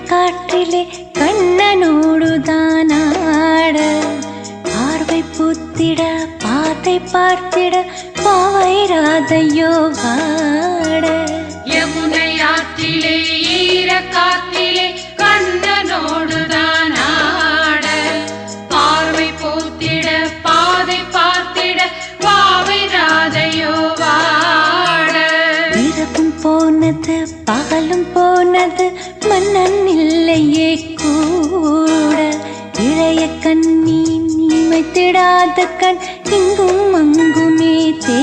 காற்றிலே கண்ணனோடுதான் ஆட பார்வை பூத்திட பாதை பார்த்திட பாவைராதையோ வாட யமுனை ஆற்றிலே ஈர காற்றிலே கண்ணனோடுதான் ஆட பார்வை பூத்திட பாதை பார்த்திட பாவைராதையோ வாட இரவும் போனது பகலும் போனது மன்னன் இல்லையே கூட இளைய கண்ணி நீ வைத்திடாத கண் இங்கும் அங்குமே தே